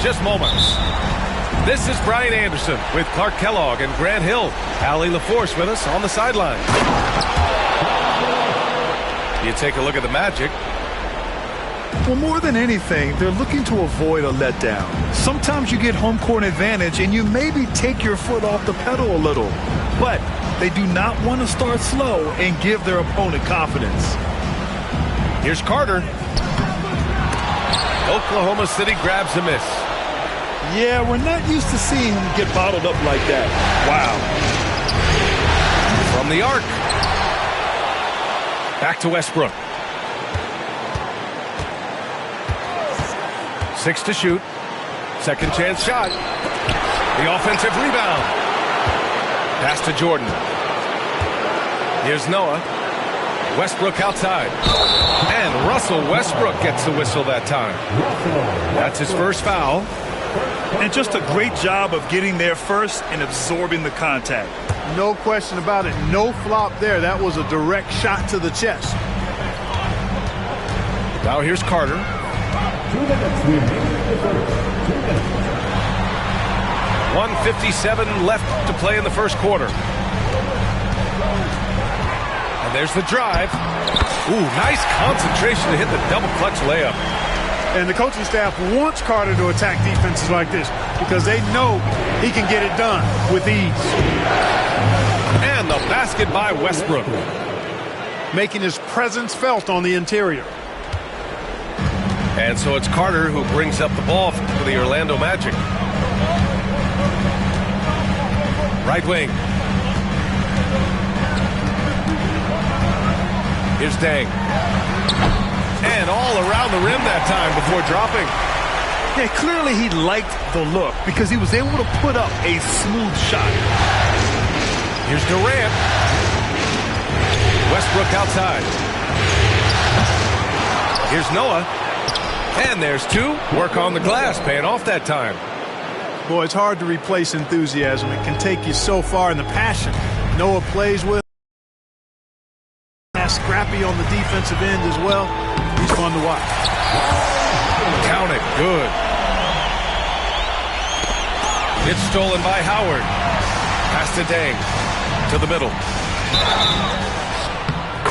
Just moments. This is Brian Anderson with Clark Kellogg and Grant Hill. Allie LaForce with us on the sideline. You take a look at the Magic. Well, more than anything, they're looking to avoid a letdown. Sometimes you get home court advantage and you maybe take your foot off the pedal a little. But they do not want to start slow and give their opponent confidence. Here's Carter. Oklahoma City grabs a miss. Yeah, we're not used to seeing him get bottled up like that. Wow. From the arc. Back to Westbrook. 6 to shoot. Second chance shot. The offensive rebound. Pass to Jordan. Here's Noah. Westbrook outside. And Russell Westbrook gets the whistle that time. That's his first foul. And just a great job of getting there first and absorbing the contact. No question about it. No flop there. That was a direct shot to the chest. Now here's Carter. 1:57 left to play in the first quarter. And there's the drive. Ooh, nice concentration to hit the double clutch layup. And the coaching staff wants Carter to attack defenses like this because they know he can get it done with ease. And the basket by Westbrook. Making his presence felt on the interior. And so it's Carter who brings up the ball for the Orlando Magic. Right wing. Here's Dang. And all around the rim that time before dropping. Yeah, clearly he liked the look because he was able to put up a smooth shot. Here's Durant. Westbrook outside. Here's Noah. And there's 2. Work on the glass, paying off that time. Boy, it's hard to replace enthusiasm. It can take you so far in the passion Noah plays with. Scrappy on the defensive end as well. He's fun to watch. Count it. Good. It's stolen by Howard. Pass to Dang. To the middle.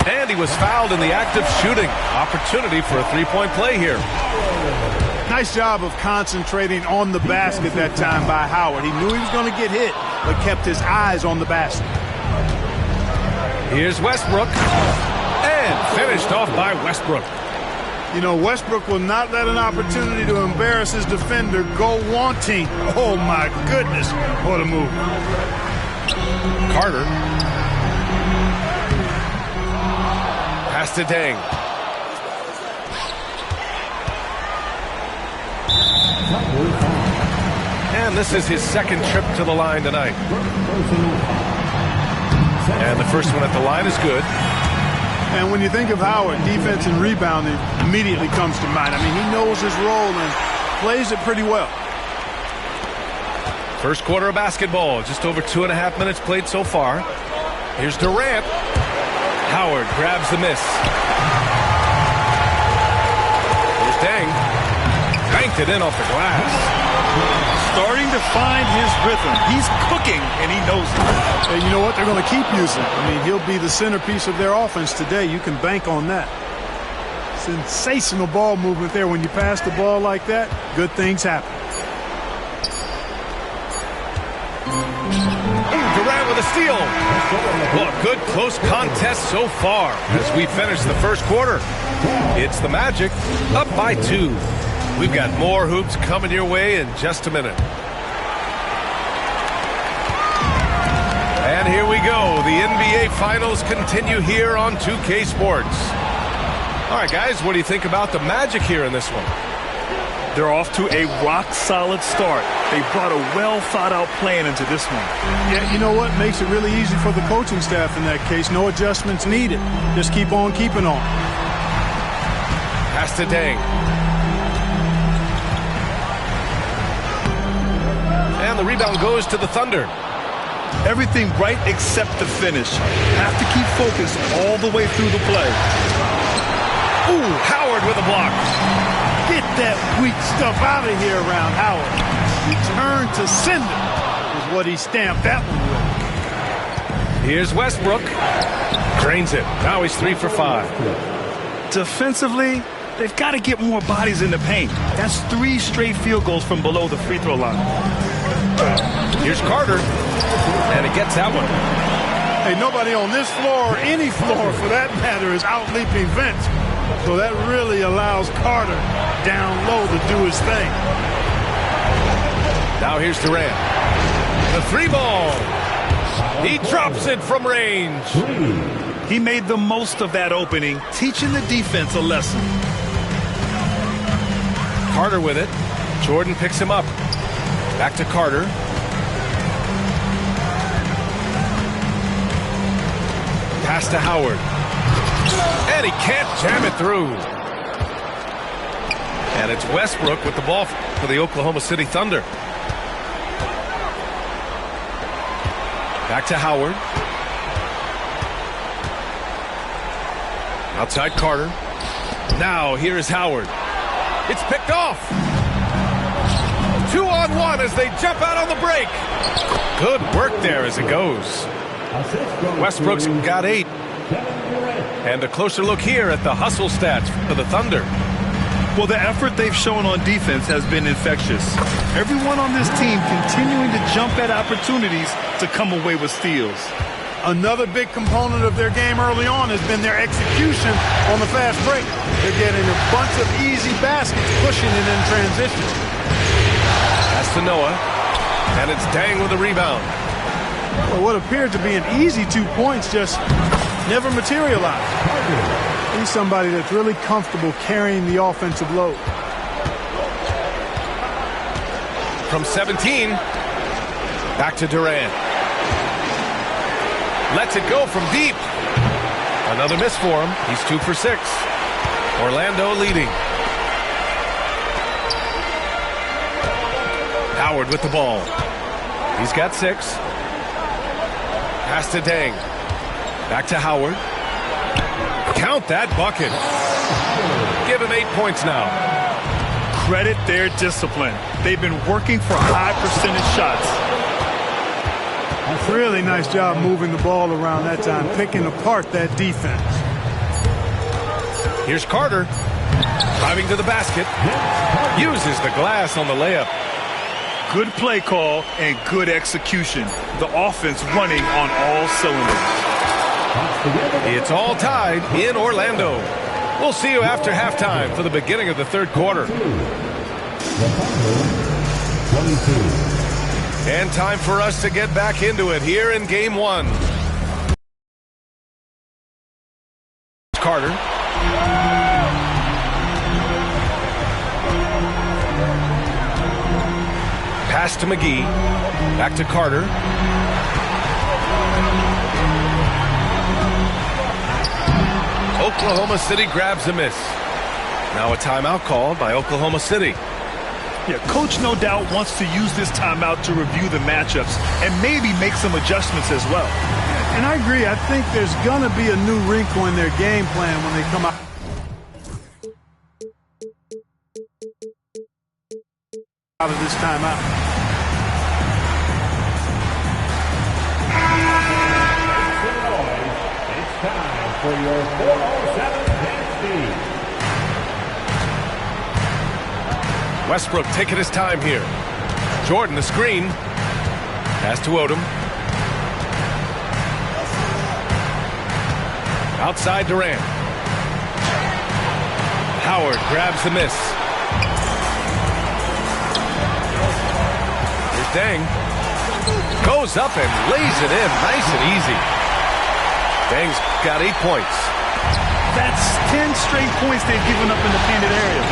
And he was fouled in the act of shooting. Opportunity for a three-point play here. Nice job of concentrating on the basket that time by Howard. He knew he was going to get hit, but kept his eyes on the basket. Here's Westbrook. And finished off by Westbrook. You know, Westbrook will not let an opportunity to embarrass his defender go wanting. Oh, my goodness. What a move. Carter. Pass to Dang. And this is his second trip to the line tonight. And the first one at the line is good. And when you think of Howard, defense and rebounding immediately comes to mind. I mean, he knows his role and plays it pretty well. First quarter of basketball, just over 2.5 minutes played so far. Here's Durant. Howard grabs the miss. Here's Dang. Banked it in off the glass. Starting to find his rhythm. He's cooking, and he knows it. And you know what? They're going to keep using him. I mean, he'll be the centerpiece of their offense today. You can bank on that. Sensational ball movement there. When you pass the ball like that, good things happen. Durant with a steal. Well, a good close contest so far as we finish the first quarter. It's the Magic up by 2. We've got more hoops coming your way in just a minute. And here we go. The NBA Finals continue here on 2K Sports. All right, guys, what do you think about the Magic here in this one? They're off to a rock-solid start. They brought a well-thought-out plan into this one. Yeah, you know what? Makes it really easy for the coaching staff in that case. No adjustments needed. Just keep on keeping on. Pass to Dang. And the rebound goes to the Thunder. Everything right except the finish. Have to keep focused all the way through the play. Ooh, Howard with a block. Get that weak stuff out of here around Howard. Return to sender is what he stamped that one with. Here's Westbrook. Drains it. Now he's 3 for 5. Defensively, they've got to get more bodies in the paint. That's 3 straight field goals from below the free throw line. Here's Carter. And he gets that one. Hey, nobody on this floor or any floor for that matter is out-leaping Vince. So that really allows Carter down low to do his thing. Now here's Durant. The 3 ball. He drops it from range. He made the most of that opening, teaching the defense a lesson. Carter with it. Jordan picks him up. Back to Carter. Pass to Howard. And he can't jam it through. And it's Westbrook with the ball for the Oklahoma City Thunder. Back to Howard. Outside Carter. Now here is Howard. It's picked off. 2-on-1 as they jump out on the break. Good work there as it goes. Westbrook's got 8. And a closer look here at the hustle stats for the Thunder. Well, the effort they've shown on defense has been infectious. Everyone on this team continuing to jump at opportunities to come away with steals. Another big component of their game early on has been their execution on the fast break. They're getting a bunch of easy baskets, pushing it in transition. Pass to Noah, and it's Dang with a rebound. Well, what appeared to be an easy 2 points just never materialized. He's somebody that's really comfortable carrying the offensive load. From 17, back to Durant. Lets it go from deep. Another miss for him. He's 2 for 6. Orlando leading. Howard with the ball. He's got 6. Pass to Dang. Back to Howard. Count that bucket. Give him 8 points now. Credit their discipline. They've been working for high percentage shots. Really nice job moving the ball around that time, picking apart that defense. Here's Carter. Driving to the basket. Uses the glass on the layup. Good play call and good execution. The offense running on all cylinders. It's all tied in Orlando. We'll see you after halftime for the beginning of the third quarter. And time for us to get back into it here in game 1. Carter. Pass to McGee. Back to Carter. Oklahoma City grabs a miss. Now a timeout called by Oklahoma City. Yeah, coach no doubt wants to use this timeout to review the matchups and maybe make some adjustments as well. And I agree. I think there's going to be a new wrinkle in their game plan when they come out of this timeout. It's time for your 407 dance. Westbrook taking his time here. Jordan the screen. Pass to Odom. Outside Durant. Howard grabs the miss. Here's Dang. Goes up and lays it in nice and easy. Dang's got 8 points. That's 10 straight points they've given up in the painted area.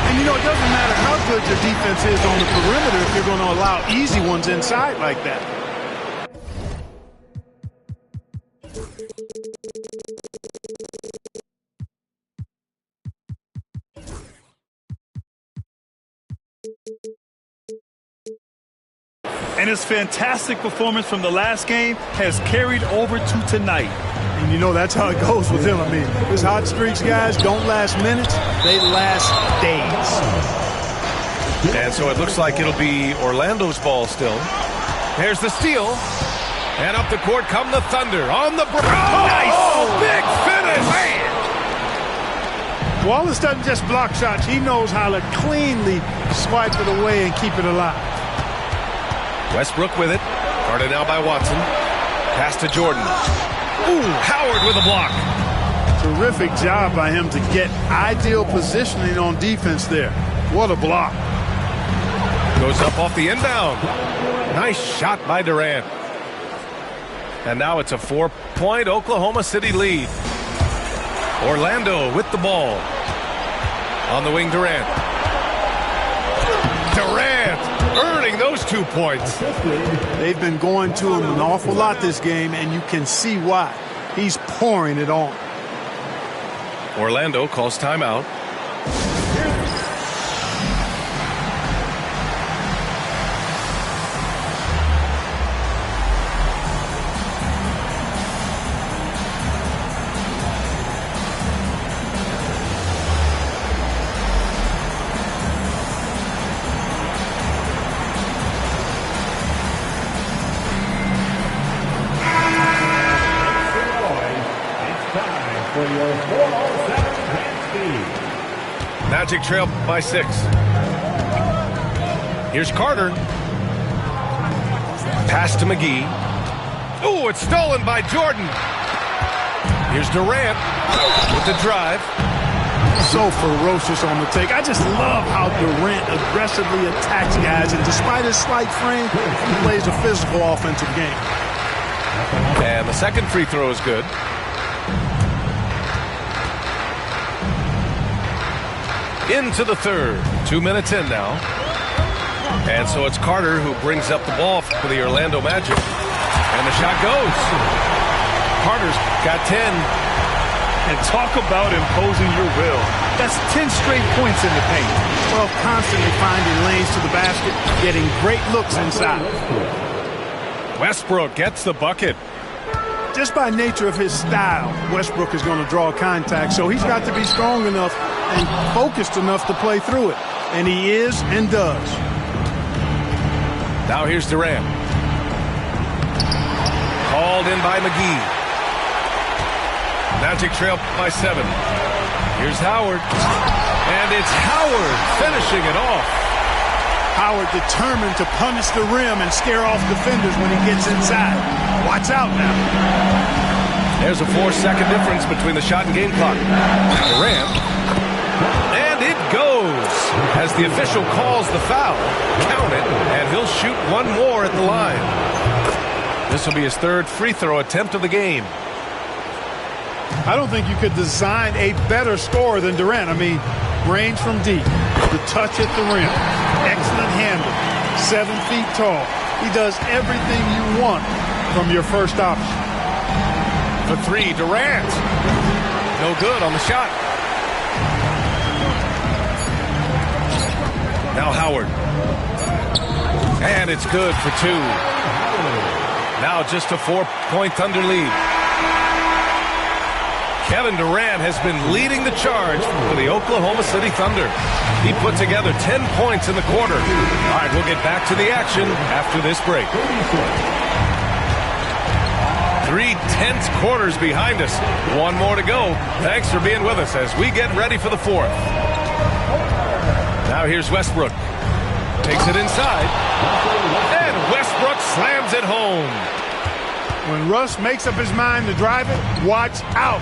And, you know, it doesn't matter how good your defense is on the perimeter if you're going to allow easy ones inside like that. And his fantastic performance from the last game has carried over to tonight. And you know that's how it goes with him. I mean, his hot streaks, guys, don't last minutes. They last days. And so it looks like it'll be Orlando's ball still. There's the steal. And up the court come the Thunder on the break. Oh, nice! Big finish! Man. Wallace doesn't just block shots. He knows how to cleanly swipe it away and keep it alive. Westbrook with it. Guarded now by Watson. Pass to Jordan. Ooh, Howard with a block. Terrific job by him to get ideal positioning on defense there. What a block. Goes up off the inbound. Nice shot by Durant. And now it's a 4-point Oklahoma City lead. Orlando with the ball. On the wing, Durant. Durant earning those 2 points. They've been going to him an awful lot this game, and you can see why. He's pouring it on. Orlando calls timeout. Magic trail by 6. Here's Carter. Pass to McGee. Oh, it's stolen by Jordan. Here's Durant with the drive. So ferocious on the take. I just love how Durant aggressively attacks guys, and despite his slight frame, he plays a physical offensive game. And the second free throw is good. Into the third. 2 minutes in now. And so it's Carter who brings up the ball for the Orlando Magic. And the shot goes. Carter's got 10. And talk about imposing your will. That's 10 straight points in the paint. Well, constantly finding lanes to the basket, getting great looks inside. Westbrook gets the bucket. Just by nature of his style, Westbrook is going to draw contact, so he's got to be strong enough and focused enough to play through it. And he is and does. Now here's Durant. Called in by McGee. Magic trail by 7. Here's Howard. And it's Howard finishing it off. Howard determined to punish the rim and scare off defenders when he gets inside. Watch out now. There's a 4-second difference between the shot and game clock. Durant. And it goes. As the official calls the foul, count it, and he'll shoot one more at the line. This will be his third free throw attempt of the game. I don't think you could design a better scorer than Durant. I mean, range from deep, the touch at the rim, excellent handle, 7 feet tall. He does everything you want from your first option. For 3, Durant. No good on the shot. Now Howard. And it's good for 2. Now just a 4-point Thunder lead. Kevin Durant has been leading the charge for the Oklahoma City Thunder. He put together 10 points in the quarter. All right, we'll get back to the action after this break. 3 tense quarters behind us. One more to go. Thanks for being with us as we get ready for the 4th. Now here's Westbrook. Takes it inside. And Westbrook slams it home. When Russ makes up his mind to drive it, watch out.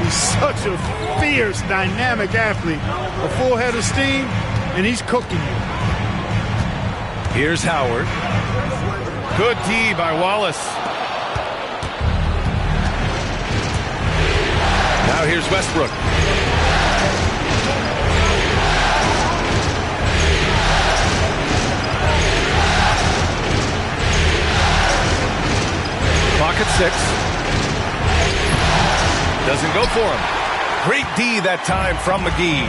He's such a fierce, dynamic athlete. A full head of steam, and he's cooking you. Here's Howard. Good D by Wallace. Now here's Westbrook. Clock at 6. Doesn't go for him. Great D that time from McGee.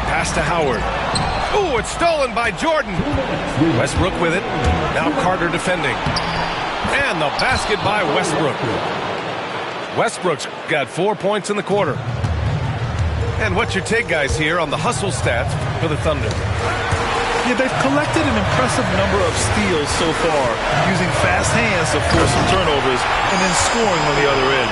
Pass to Howard. Ooh, it's stolen by Jordan. Westbrook with it. Now Carter defending. And the basket by Westbrook. Westbrook's got 4 points in the quarter. And what's your take, guys, here on the hustle stats for the Thunder? Yeah, they've collected an impressive number of steals so far, using fast hands to force some turnovers and then scoring on the other end.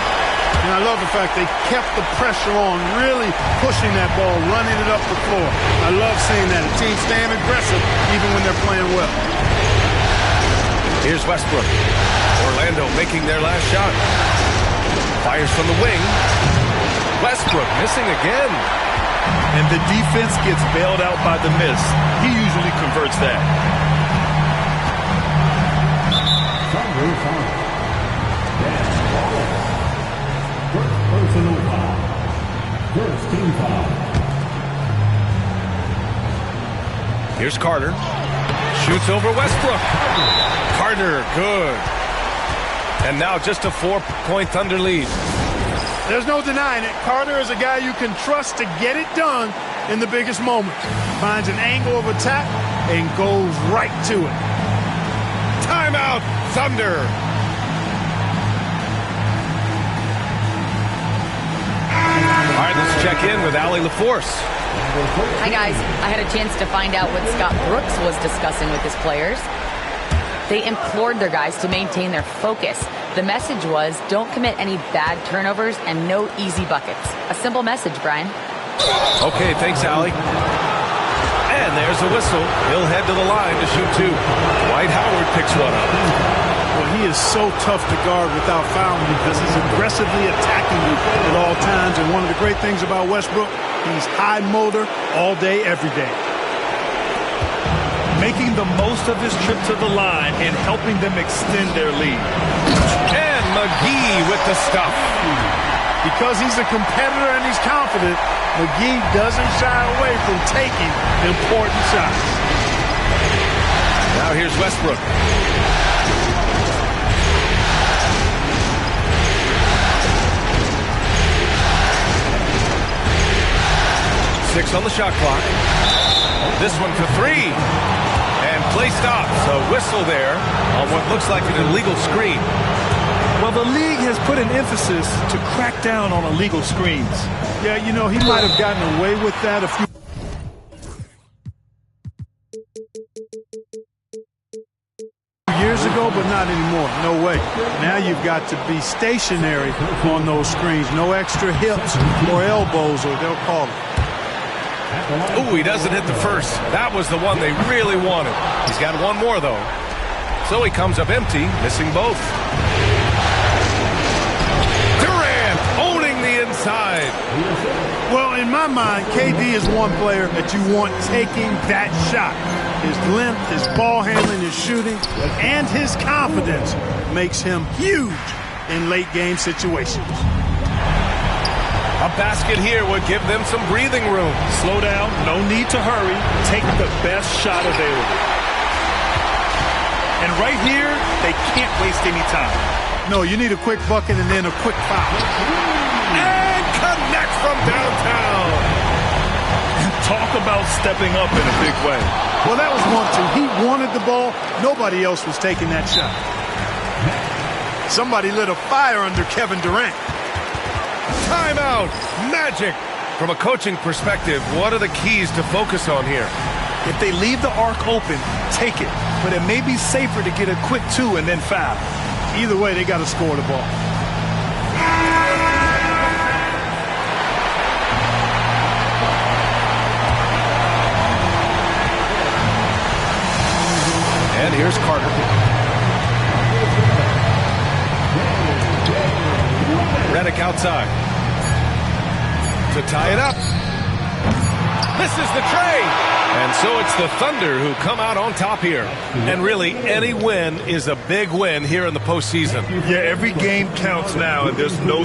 And I love the fact they kept the pressure on, really pushing that ball, running it up the floor. I love seeing that. A team staying aggressive even when they're playing well. Here's Westbrook. Orlando making their last shot. Fires from the wing. Westbrook missing again. And the defense gets bailed out by the miss. He usually converts that. First personal foul. First team foul. Here's Carter. Shoots over Westbrook. Carter, good. And now just a 4-point Thunder lead. There's no denying it. Carter is a guy you can trust to get it done in the biggest moments. Finds an angle of attack and goes right to it. Timeout, Thunder. All right, let's check in with Allie LaForce. Hi, guys. I had a chance to find out what Scott Brooks was discussing with his players. They implored their guys to maintain their focus. The message was, don't commit any bad turnovers and no easy buckets. A simple message, Brian. Okay, thanks, Allie. And there's a whistle. He'll head to the line to shoot two. Dwight Howard picks one up. Well, he is so tough to guard without fouling because he's aggressively attacking you at all times. And one of the great things about Westbrook, he's high motor all day, every day. Making the most of his trip to the line and helping them extend their lead. And McGee with the stuff. Because he's a competitor and he's confident, McGee doesn't shy away from taking important shots. Now here's Westbrook. Six on the shot clock. This one for three. And play stops. A whistle there on what looks like an illegal screen. Well, the league has put an emphasis to crack down on illegal screens. Yeah, you know, he might have gotten away with that a few years ago, but not anymore. No way. Now you've got to be stationary on those screens. No extra hips or elbows, or they'll call it. Ooh, he doesn't hit the first. That was the one they really wanted. He's got one more, though. So he comes up empty, missing both. Durant owning the inside. Well, in my mind, KD is one player that you want taking that shot. His length, his ball handling, his shooting, and his confidence makes him huge in late-game situations. A basket here would give them some breathing room. Slow down, no need to hurry. Take the best shot available. And right here, they can't waste any time. No, you need a quick bucket and then a quick foul. And connect from downtown. Talk about stepping up in a big way. Well, that was 1-2. He wanted the ball. Nobody else was taking that shot. Somebody lit a fire under Kevin Durant. Timeout. Magic. From a coaching perspective, what are the keys to focus on here? If they leave the arc open, take it. But it may be safer to get a quick two and then foul. Either way, they got to score the ball. And here's Carter. Redick outside. To tie it up. Misses the tray. And so it's the Thunder who come out on top here. And really, any win is a big win here in the postseason. Yeah, every game counts now, and there's no